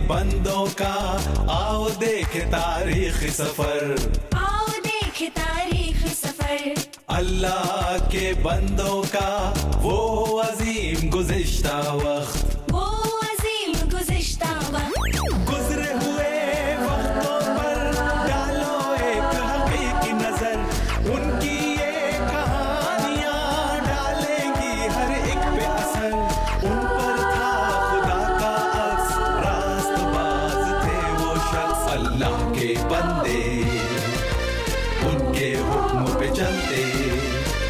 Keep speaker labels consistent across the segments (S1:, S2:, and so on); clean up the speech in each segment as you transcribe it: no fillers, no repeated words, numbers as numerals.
S1: बंदों का आओ देखे तारीख सफर,
S2: आओ देखे तारीख सफर।
S1: अल्लाह के बंदों का वो अजीम गुज़िश्ता वक्त,
S2: वो अजीम गुज़िश्ता वक्त।
S1: गुजरे हुए वक्तों पर डालो एक हकीकी नजर, उनकी ये कहानियां डालेंगी हर एक पे असर। उन पर था खुदा का अक्स, रास्तबाज थे वो शख्स। अल्लाह के बंदे उनके हुक्म पे चलते,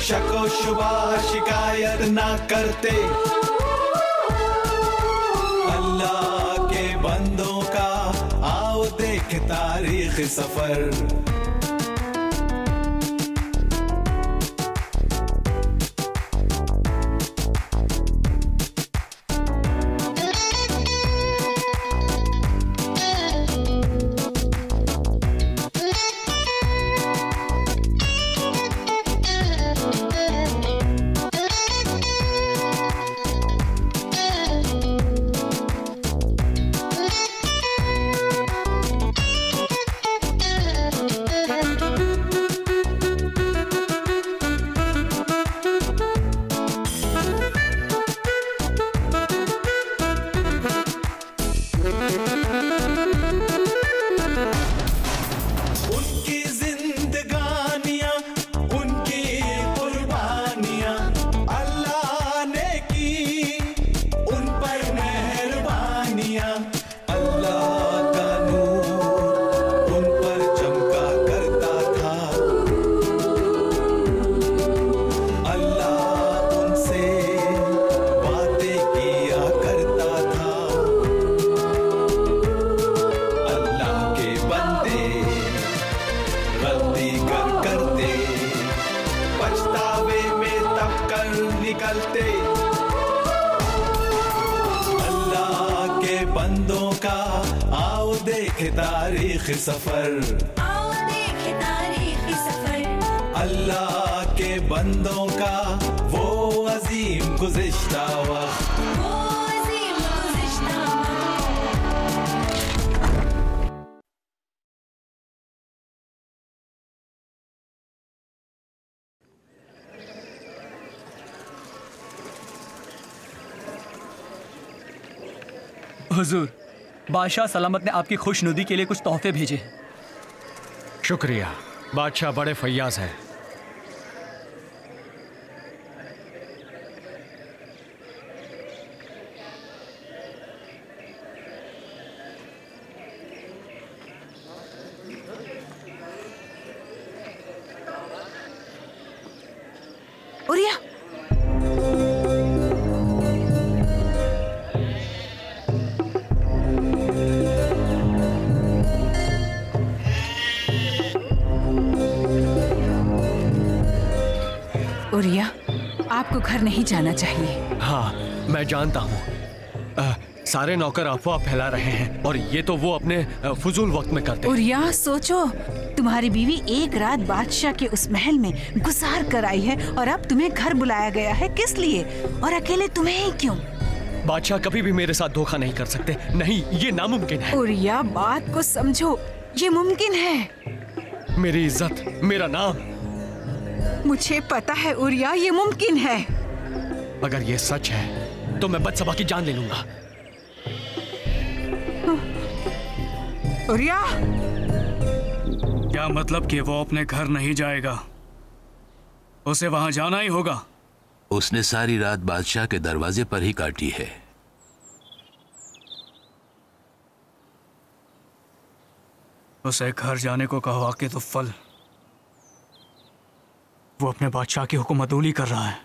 S1: शको शुबा शिकायत ना करते। अल्लाह के बंदों का आओ देख तारीख सफर। तारीख सफर,
S2: आओ देखे तारीख सफर।
S1: अल्लाह के बंदों का वो अजीम गुज़िश्ता वक्त,
S2: वो अजीम गुज़िश्ता
S3: वक्त। हुजूर, बादशाह सलामत ने आपकी खुशनुदी के लिए कुछ तोहफे भेजे।
S4: शुक्रिया, बादशाह बड़े फैयाज हैं।
S5: उरिया, उरिया, आपको घर नहीं जाना चाहिए।
S4: हाँ, मैं जानता हूँ। सारे नौकर अफवाह फैला रहे हैं और ये तो वो अपने फजूल वक्त में करते हैं।
S5: उरिया, सोचो, तुम्हारी बीवी एक रात बादशाह के उस महल में गुजार कर आई है और अब तुम्हें घर बुलाया गया है। किस लिए? और अकेले तुम्हें ही क्यों?
S4: बादशाह कभी भी मेरे साथ धोखा नहीं कर सकते। नहीं, ये नामुमकिन है।
S5: उरिया, बात को समझो, ये मुमकिन है।
S4: मेरी इज्जत, मेरा नाम।
S5: मुझे पता है उरिया, ये मुमकिन है।
S4: अगर ये सच है तो मैं बदसबा की जान ले लूंगा।
S5: उरिया,
S6: क्या मतलब कि वो अपने घर नहीं जाएगा? उसे वहां जाना ही होगा।
S7: उसने सारी रात बादशाह के दरवाजे पर ही काटी है।
S6: उसे घर जाने को कहो आके तो फल। वो अपने बादशाह की हुकूमतूली कर रहा है।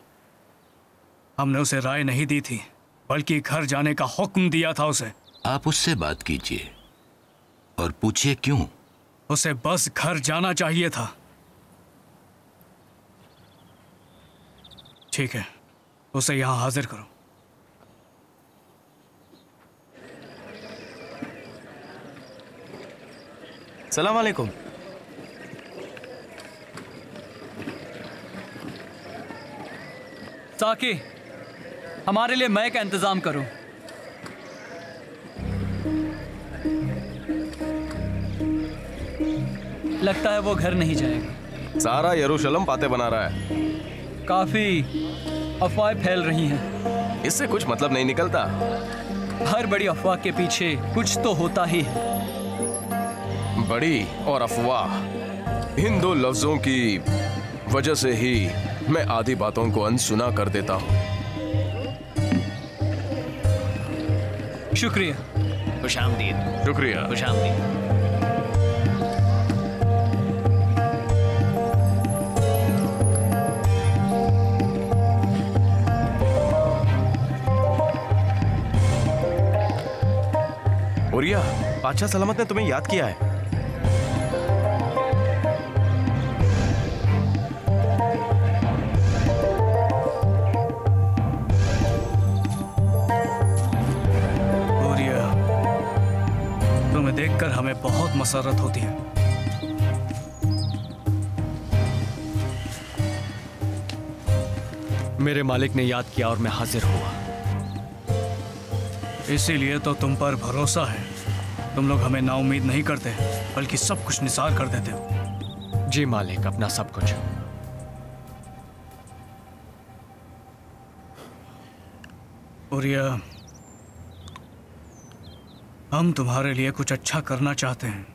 S6: हमने उसे राय नहीं दी थी, बल्कि घर जाने का हुक्म दिया था उसे।
S7: आप उससे बात कीजिए और पूछिए क्यों।
S6: उसे बस घर जाना चाहिए था। ठीक है, उसे यहां हाजिर करो।
S3: सलाम अलैकुम। साकी, हमारे लिए मय का इंतजाम करो। लगता है वो घर नहीं जाएगा।
S8: सारा यरूशलेम बातें बना रहा है।
S3: काफी अफवाहें फैल रही हैं।
S8: इससे कुछ मतलब नहीं निकलता।
S3: हर बड़ी अफवाह के पीछे कुछ तो होता ही है।
S8: बड़ी और अफवाह, इन दो लफ्जों की वजह से ही मैं आधी बातों को अनसुना कर देता हूँ।
S3: शुक्रिया।
S9: खुशामदीद।
S8: शुक्रिया।
S9: खुशामदीद।
S8: ओरिया, बादशाह सलामत ने तुम्हें याद किया है।
S6: ओरिया, तुम्हें देखकर हमें बहुत मसरत होती है।
S4: मेरे मालिक ने याद किया और मैं हाजिर हुआ।
S6: इसीलिए तो तुम पर भरोसा है। तुम लोग हमें नाउम्मीद नहीं करते, बल्कि सब कुछ निसार कर देते हो।
S4: जी मालिक, अपना सब कुछ।
S6: ओरिया, हम तुम्हारे लिए कुछ अच्छा करना चाहते हैं।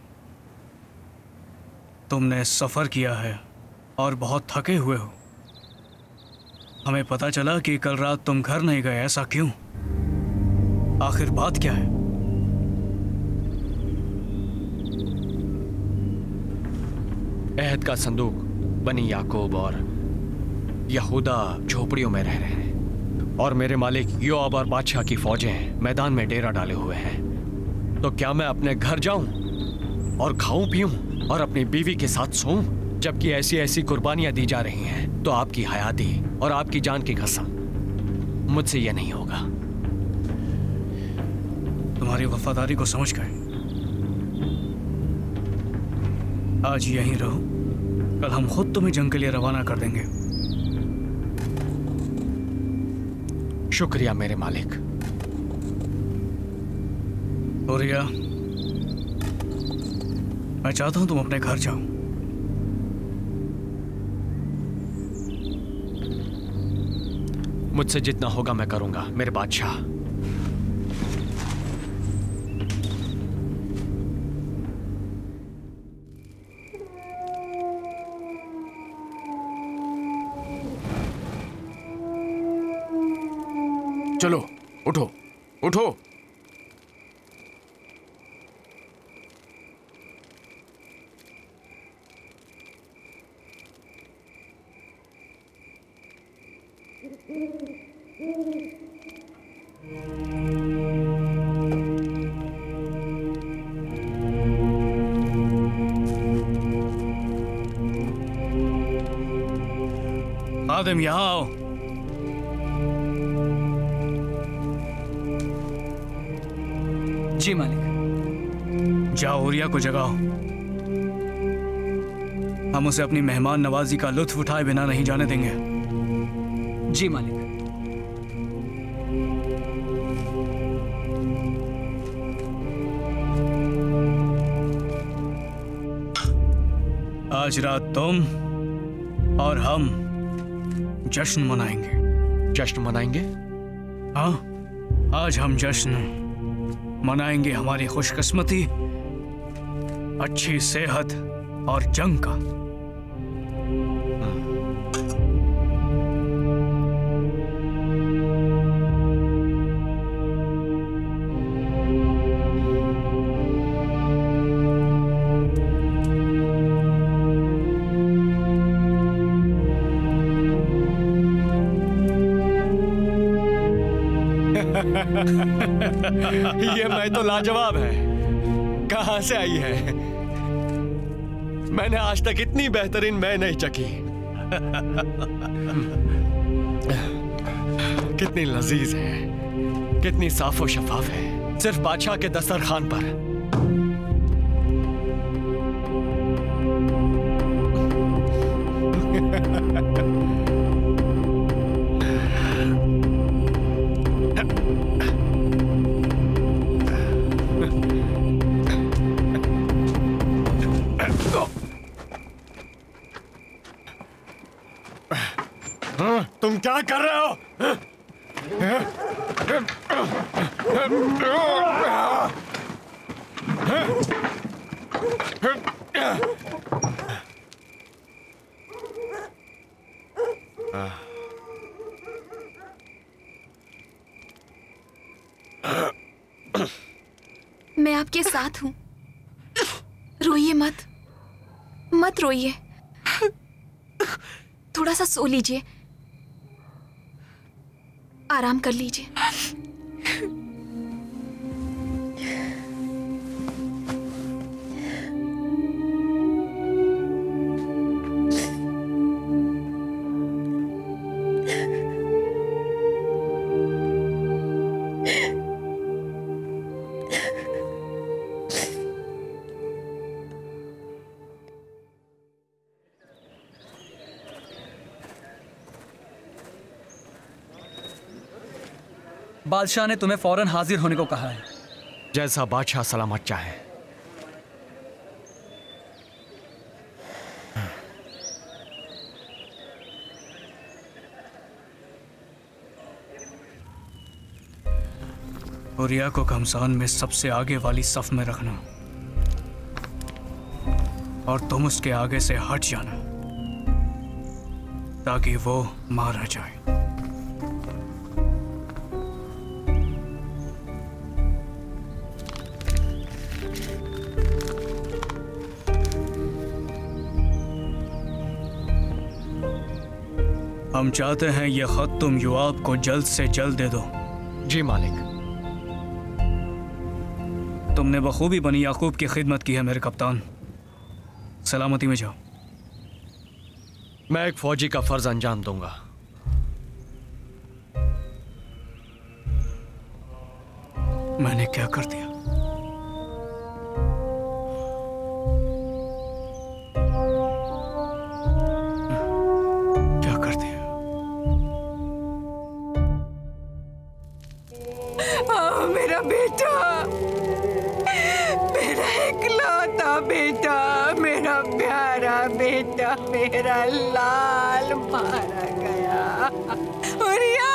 S6: तुमने सफर किया है और बहुत थके हुए हो। हमें पता चला कि कल रात तुम घर नहीं गए। ऐसा क्यों? आखिर बात क्या है?
S4: अहद का संदूक बनी याकूब और यहूदा झोपड़ियों में रह रहे हैं और मेरे मालिक योआब और बादशाह की फौजें मैदान में डेरा डाले हुए हैं। तो क्या मैं अपने घर जाऊं और खाऊं पीऊं और अपनी बीवी के साथ सोऊं, जबकि ऐसी ऐसी कुर्बानियां दी जा रही हैं? तो आपकी हयाती और आपकी जान की कसम, मुझसे यह नहीं होगा।
S6: तुम्हारी वफादारी को समझ गए। आज यहीं रहो, कल हम खुद तुम्हें जंग के लिए रवाना कर देंगे।
S4: शुक्रिया मेरे मालिक।
S6: ओरिया, मैं चाहता हूं तुम अपने घर जाओ।
S4: मुझसे जितना होगा मैं करूंगा मेरे बादशाह।
S8: चलो, उठो उठो।
S6: आदम, यहाँ आओ।
S3: जी मालिक।
S6: जाओ, ओरिया को जगाओ। हम उसे अपनी मेहमान नवाजी का लुत्फ उठाए बिना नहीं जाने देंगे।
S3: जी मालिक।
S6: आज रात तुम और हम जश्न मनाएंगे।
S4: जश्न मनाएंगे?
S6: हाँ, आज हम जश्न मनाएंगे हमारी खुशकिस्मती, अच्छी सेहत और जंग का।
S4: ये मैं तो लाजवाब है। कहां से आई है? मैंने आज तक इतनी बेहतरीन मैं नहीं चखी। कितनी लजीज है, कितनी साफो शफाफ है, सिर्फ बादशाह के दस्तरखान पर। तुम क्या कर रहे हो?
S10: मैं आपके साथ हूं। रोइए मत, मत रोइए। थोड़ा सा सो लीजिए, आराम कर लीजिए।
S3: बादशाह ने तुम्हें फौरन हाजिर होने को कहा है।
S4: जैसा बादशाह सलामत चाहे।
S6: हुरिया को घमसान में सबसे आगे वाली सफ में रखना और तुम उसके आगे से हट जाना ताकि वो मारा जाए। हम चाहते हैं ये खत तुम युआब को जल्द से जल्द दे दो।
S4: जी मालिक।
S6: तुमने बखूबी बनी याकूब की खिदमत की है मेरे कप्तान। सलामती में जाओ।
S4: मैं एक फौजी का फर्ज अंजाम दूंगा।
S6: मैंने क्या कर दिया? क्या कर दिया?
S5: मेरा बेटा, मेरा इकलौता बेटा, मेरा प्यारा बेटा, मेरा लाल मारा गया। हुरिया,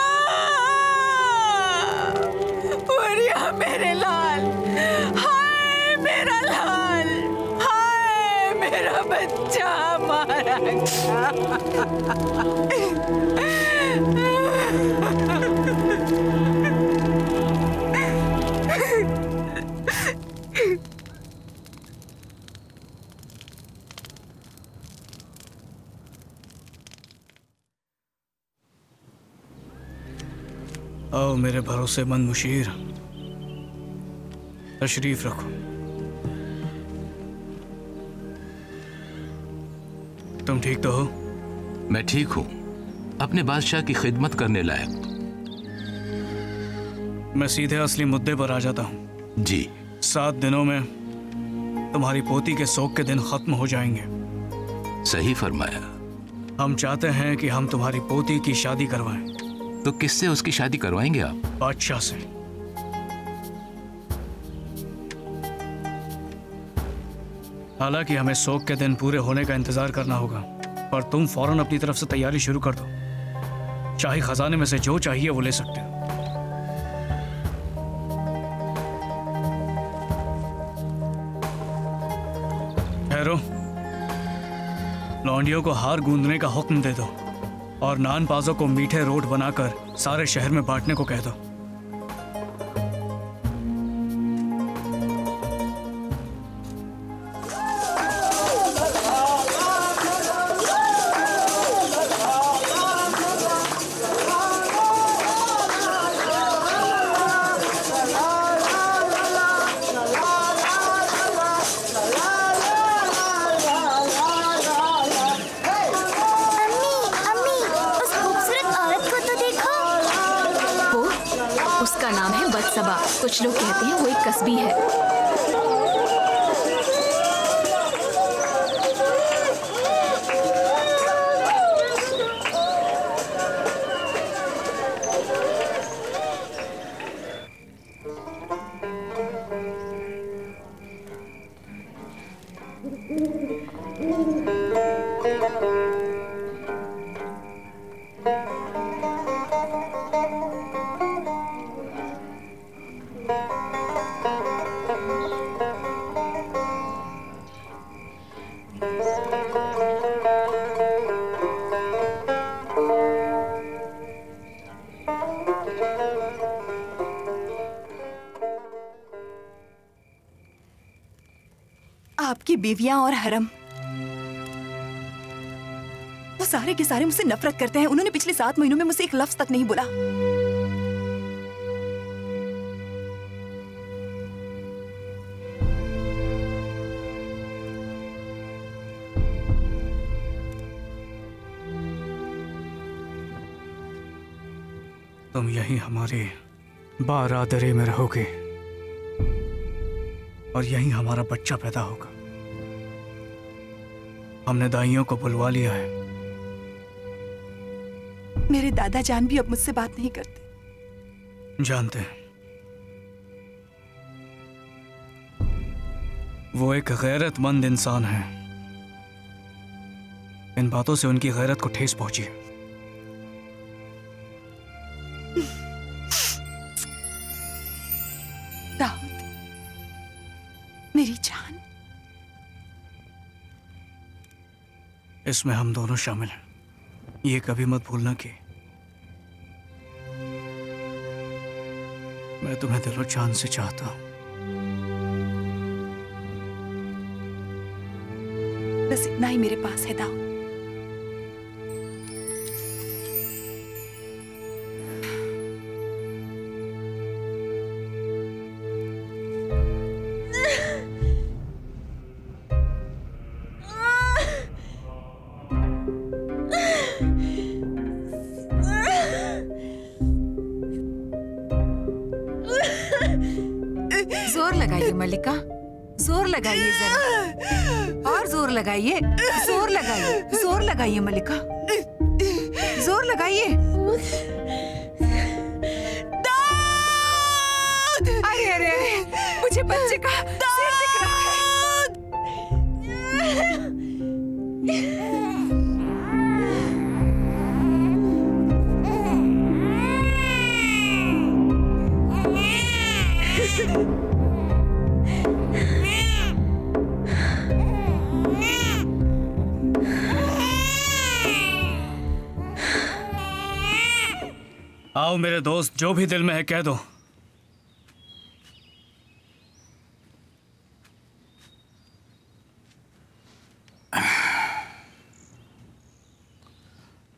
S5: हुरिया मेरे लाल, हाय मेरा लाल, हाय मेरा बच्चा मारा
S6: आओ मेरे भरोसेमंद मुशीर, तशरीफ रखो। तुम ठीक तो हो?
S7: मैं ठीक हूँ, अपने बादशाह की खिदमत करने लायक।
S6: मैं सीधे असली मुद्दे पर आ जाता हूँ।
S7: जी।
S6: 7 दिनों में तुम्हारी पोती के शोक के दिन खत्म हो जाएंगे।
S7: सही फरमाया।
S6: हम चाहते हैं कि हम तुम्हारी पोती की शादी करवाएं।
S7: तो किससे उसकी शादी करवाएंगे आप?
S6: बादशाह से। हालांकि हमें शोक के दिन पूरे होने का इंतजार करना होगा, पर तुम फौरन अपनी तरफ से तैयारी शुरू कर दो। शाही खजाने में से जो चाहिए वो ले सकते हो। ठहरो, लौंडियों को हार गूंदने का हुक्म दे दो और नानपाजों को मीठे रोट बनाकर सारे शहर में बांटने को कह दो।
S10: कुछ लोग कहते हैं वो एक कस्बी है।
S11: आपकी बीवियां और हरम वो सारे के सारे मुझसे नफरत करते हैं। उन्होंने पिछले 7 महीनों में मुझसे एक लफ्ज तक नहीं बोला।
S6: तुम यहीं हमारे बारादरे में रहोगे और यहीं हमारा बच्चा पैदा होगा। हमने दाइयों को बुलवा लिया है।
S11: मेरे दादा जान भी अब मुझसे बात नहीं करते।
S6: जानते हैं, वो एक गैरतमंद इंसान है। इन बातों से उनकी गैरत को ठेस पहुंची।
S11: दाऊद, मेरी जान,
S6: इसमें हम दोनों शामिल हैं। ये कभी मत भूलना कि मैं तुम्हें दिलो जान से चाहता हूं।
S11: बस इतना ही मेरे पास है दाऊद।
S5: जोर लगाइए मलिका, जोर लगाइए जरा, और जोर लगाइए, जोर लगाइए, जोर लगाइए मलिका, जोर लगाइए। अरे अरे अरे, मुझे बच्चे का सिर दिख रहा है।
S6: आओ मेरे दोस्त, जो भी दिल में है कह दो।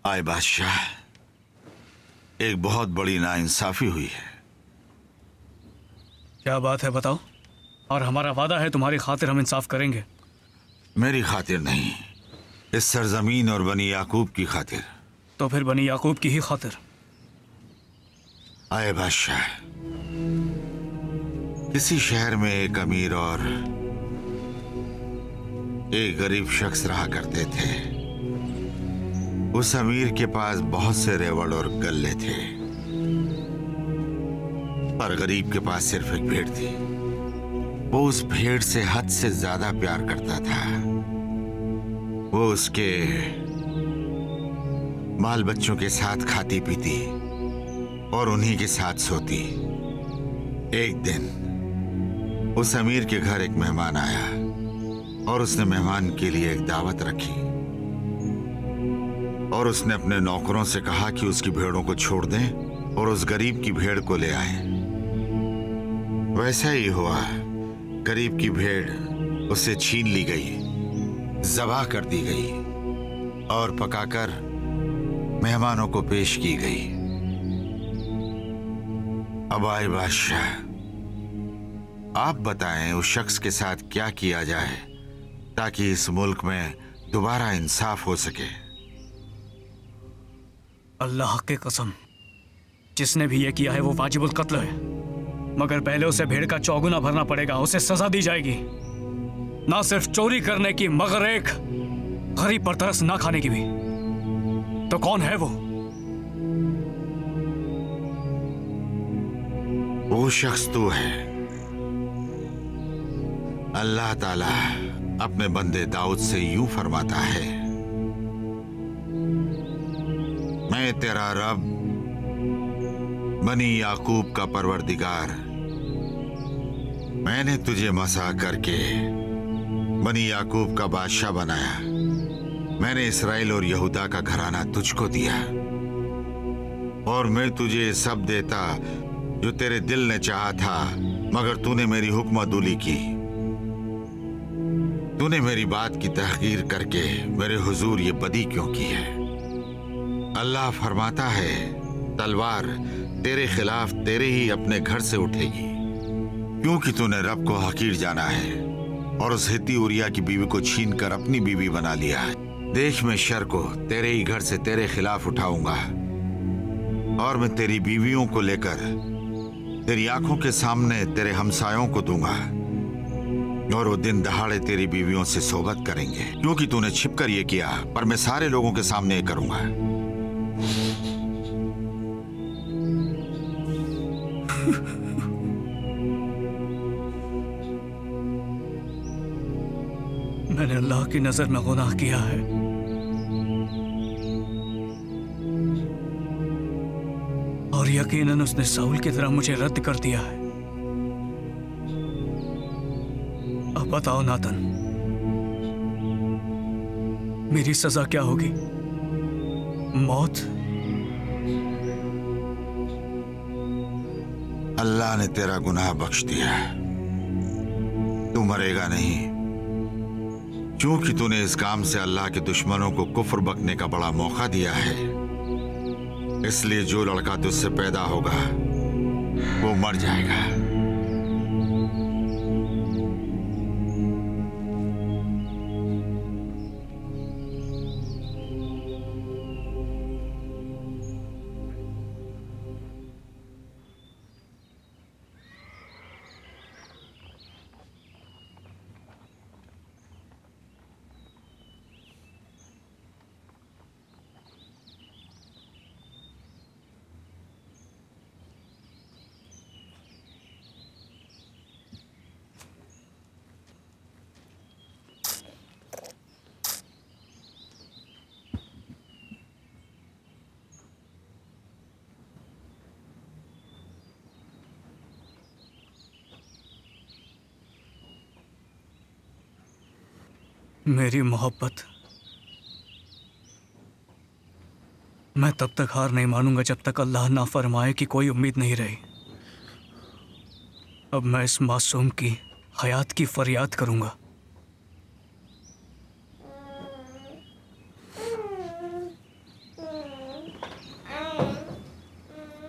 S7: आए बादशाह, एक बहुत बड़ी नाइंसाफी हुई है।
S6: क्या बात है बताओ, और हमारा वादा है तुम्हारी खातिर हम इंसाफ करेंगे।
S7: मेरी खातिर नहीं, इस सरजमीन और बनी याकूब की खातिर।
S6: तो फिर बनी याकूब की ही खातिर।
S7: आए बादशाह, किसी शहर में एक अमीर और एक गरीब शख्स रहा करते थे। उस अमीर के पास बहुत से रेवड़ और गल्ले थे, पर गरीब के पास सिर्फ एक भेड़ थी। वो उस भेड़ से हद से ज्यादा प्यार करता था। वो उसके बाल बच्चों के साथ खाती पीती और उन्हीं के साथ सोती। एक दिन उस अमीर के घर एक मेहमान आया और उसने मेहमान के लिए एक दावत रखी और उसने अपने नौकरों से कहा कि उसकी भेड़ों को छोड़ दें और उस गरीब की भेड़ को ले आए। वैसा ही हुआ। गरीब की भेड़ उससे छीन ली गई, ज़बाह कर दी गई और पकाकर मेहमानों को पेश की गई। अब आए बादशाह, आप बताएं उस शख्स के साथ क्या किया जाए ताकि इस मुल्क में दोबारा इंसाफ हो सके।
S6: अल्लाह की कसम, जिसने भी ये किया है वो वाजिबुल कत्ल है, मगर पहले उसे भेड़ का चौगुना भरना पड़ेगा। उसे सजा दी जाएगी, ना सिर्फ चोरी करने की मगर एक गरीब पर तरस ना खाने की भी। तो कौन है वो?
S7: वो शख्स तू है। अल्लाह ताला अपने बंदे दाऊद से यूं फरमाता है, मैं तेरा रब बनी याकूब का परवरदिगार, मैंने तुझे मसा करके बनी याकूब का बादशाह बनाया। मैंने इसराइल और यहूदा का घराना तुझको दिया और मैं तुझे सब देता जो तेरे दिल ने चाहा था, मगर तूने मेरी हुक्मदुली की। तूने मेरी बात की तहकीर करके मेरे हुजूर ये बदी क्यों की है? अल्लाह फरमाता है, तलवार तेरे खिलाफ तेरे ही अपने घर से उठेगी, क्योंकि तूने रब को हकीर जाना है और उस हित्ती उरिया की बीवी को छीनकर अपनी बीवी बना लिया है। देख, मैं शर को तेरे ही घर से तेरे खिलाफ उठाऊंगा और मैं तेरी बीवियों को लेकर तेरी आंखों के सामने तेरे हमसायों को दूंगा और वो दिन दहाड़े तेरी बीवियों से सोबत करेंगे, क्योंकि तूने छिपकर ये किया, पर मैं सारे लोगों के सामने ये करूंगा।
S6: मैंने अल्लाह की नजर में गुनाह किया है और यकीनन उसने साउल की तरह मुझे रद्द कर दिया है। अब बताओ नातन, मेरी सजा क्या होगी? मौत?
S7: अल्लाह ने तेरा गुनाह बख्श दिया, तू मरेगा नहीं, क्योंकि तूने इस काम से अल्लाह के दुश्मनों को कुफ्र बकने का बड़ा मौका दिया है। इसलिए जो लड़का तुझसे पैदा होगा वो मर जाएगा।
S6: मेरी मोहब्बत, मैं तब तक हार नहीं मानूंगा जब तक अल्लाह ना फरमाए कि कोई उम्मीद नहीं रही। अब मैं इस मासूम की हयात की फरियाद करूंगा।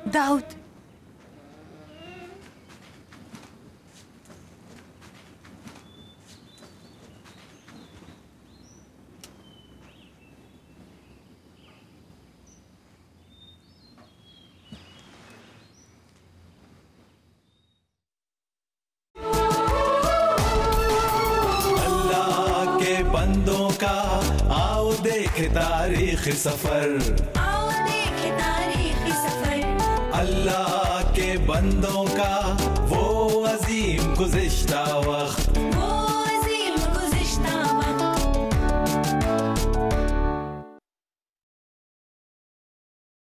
S11: दाऊद,
S1: बंदों का आओ देखे तारीख सफर,
S2: आओ देखे तारीख सफर।
S1: अल्लाह के बंदों का वो अजीम गुज़िश्ता वक्त,
S2: वो